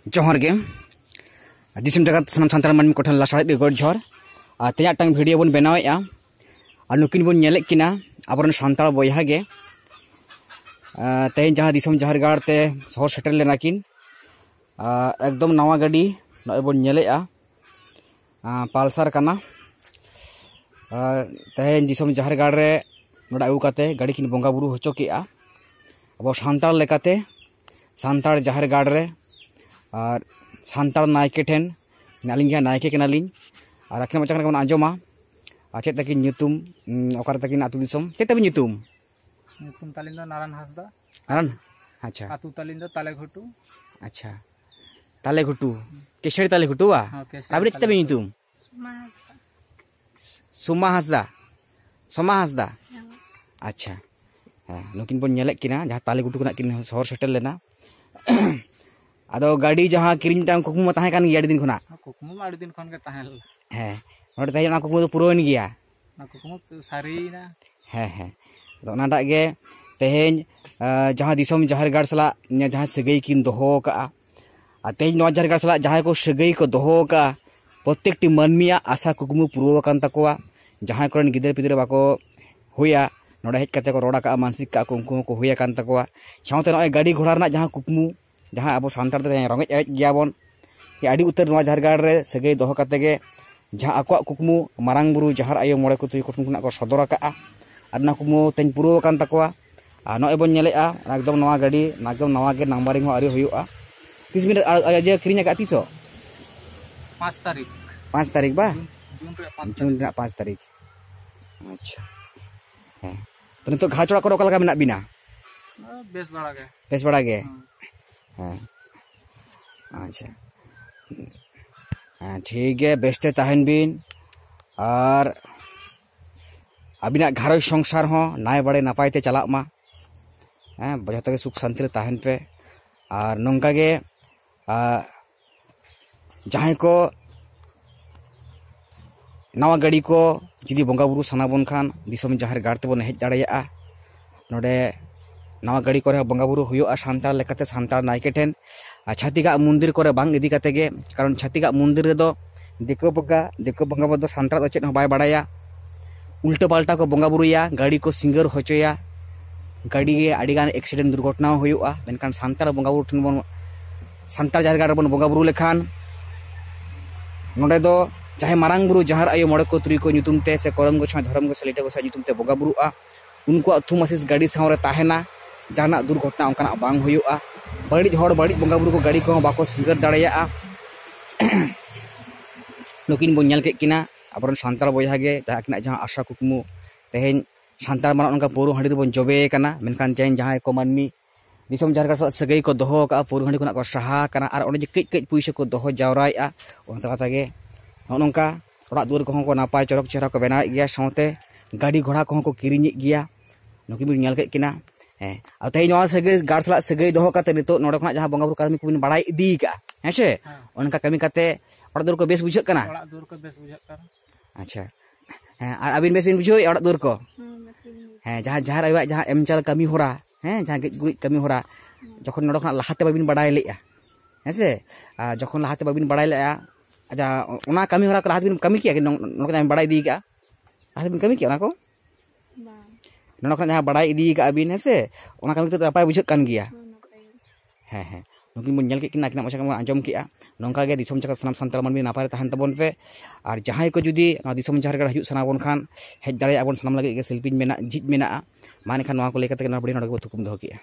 जोहर गे दिसम जगत सनम सानताल मानमी कोठन लासाड़े दे गड जोहर तेजा टांग वीडियो बन बनावेआ और नुकिन बन नेले किना आबरन सानताल बयहा गे तेज जहां दिसम जहरगाड़ ते शहर सेटर लेना किन एकदम नवा गाड़ी नय बन नेलेआ पालसार काना तेज दिसम जहरगाड़ रे नोडा अगु काते गाड़ी किन बंगा बुरु होचो केआ अब सानताल लेकाते सानताल जहरगाड़ रे और सानताल नायके ठेन नालिंग नायके कनालिंग और आखिर मचा कन आंजोमा चेत तकिन ᱧᱩᱛᱩᱢ ओकर तकिन आतु दिसम चेत तबिन ᱧᱩᱛᱩᱢ तालिन दो नारायण हासदा नारायण अच्छा आतु तालिन दो ताले घुटू अच्छा ताले घुटू केशरी ताले घुटूवा आबरे चेत तबिन ᱧᱩᱛᱩᱢ सुमा हासदा सोमा हासदा अच्छा नुकिन बन नेले किना जहां ताले घुटू कना किन शहर सेटल लेना आदो गाड़ी जहां किरिंग टांग कुकुम ताहे कान गिया दिन खना कुकुम आड़ी दिन खन के ताहे हे नोडे ताहे ना कुकुम पुरोन गिया ना कुकुम सारीना हे आदो नाडा गे तेहेन जहां दिसम जहरगाड़ सला जहां सगई किन दोहो का आ तेज नवा जहरगाड़ सला जहां को सगई को दोहो का प्रत्येकटी मानमिया आशा कुकुम पुरो कान तकोवा जहां कोन गिदर पिदर बाको हुया नोडे हेज कते को रोड़ा का मानसिक का कुकुम को हुया कान तकोवा साउते नय गाड़ी घोड़ा ना जहां कुकुम जहां अब सानतार रंगे गयाबन कि आड़ी उतर नवा जहरगाड़ रे सगई दोहो कते गे जहां आको कुकमु मारांग बुरु जहार आयो मोड़े को तुई कुटुम को सदर का आदना कुकमु तेन पुरो कान तकोवा आ नय बन नेलेआ एकदम नवा गाड़ी एकदम नवा गे नंबरिंग हो आरी हुयुआ 30 मिनट जे किरिंग का तीसो 5 तारीख 5 तारीख बा जून रे 5 तारीख अच्छा हां तो नितो घाचड़ा को ओका लगा मेना बिना बेस बड़ा गे हाँ अच्छा ठीक है बेस्टे ताहन बिन और अबिना घारोज संसार हो नाय बड़े नापाय ते चलाक मा जतो के सुख शांति ताहन पे और नोंका गे जहां को नवा गाड़ी को जुदी बंगा बुरु सना बन खान दिसम जहरगाड़ ते बन हेज दाड़ेया नोडे नवा गाड़ी को बंगा बुरु हुयुआ सानताल लेकाते सानताल नायके ठेन छातिका मंदिर को बांग इदी काते गे कारण छातिका मंदिर रे दो दिको बंगा बद सानताल दो चेत बाय बाड़ाया उल्टा पाल्टा को बंगा बुरुया गाड़ी को सिंगर होचोया गाड़ी गे आडिगान एक्सीडेंट दुर्घटना हुयुआ मेनखान सानताल बंगा बुरु ठेन बन सानताल जहरगाड़ बन बंगा बुरु लेखान नोडे दो चाहे मारांग बुरु जहार आयो मोड़े को तुरी को ᱧᱩᱛᱩᱢ ते से करम गो छा धर्म गो सलिटा गो सा ᱧᱩᱛᱩᱢ ते बंगा बुरुआ उनको थुमासिस गाड़ी सावरे ताहेना जाना दुर्घटना उनका बांग हुयुआ बड़ी हड़ बड़ी बंगा बुरु को गाड़ी को बाको सिंगर दाड़ेया नुकिन बन नेल के किना आबरन सानताल बयहा गे जाकिना जहां आशा कुकमु तेहेन सानताल मान उनका पोरु हांडी बन जबे काना मेनखान चेन जहां को मानमी दिसम जहरगाड़ सगई को दोहो का पोरु हांडी को सहा काना और ओने कई कई पुइसा को दोहो जावराया उन तलाता गे नोनका ओड़ा दुआर को नापाय चरक चेहरा को बनाए गया साउते गाड़ी घोड़ा को किरिंग गया नुकिन बन नेल के किना आ तेज नवा सगई गाड़ सला सगई दोहो काते नितो नोडे खना जहां बंगा बुरु कामी को बिन बाड़ाय इदी का हेसे उनका कमी काते ओड़ा दुआर को बेस बुझक कना अच्छा और अबिन बेस बिन बुझो ओड़ा दुआर को जहां जहार आइवा जहां एम चल कमी होरा जहां गुई कमी होरा जखन नोडे खना लाहाते बाबिन बाड़ाय लेया हेसे जखन लाहाते बाबिन बाड़ाय लेया अच्छा ओना कमी होरा को लाहाते बिन कमी किया नोडे बाड़ाय इदी का लाहाते बिन कमी किया ओना को नोडे जहां बाड़ाय इदी का अबिन हेसे ओना कमी तो नापाय बुझक कान गिया नुकिन बन नेल के किना किना मचा आंजम किया नोंका गे दिसम जगत सनाम सानताल मानमी नापाय ताहन तबन पे और जहां को जुदी दिसम जहरगाड़ हजू सना बन खान हेज दाड़े आबन सनाम लगे के शिल्पी मेना झिज मेना माने खान नवा को लेकते नोडे को थुकुम दोहो किया।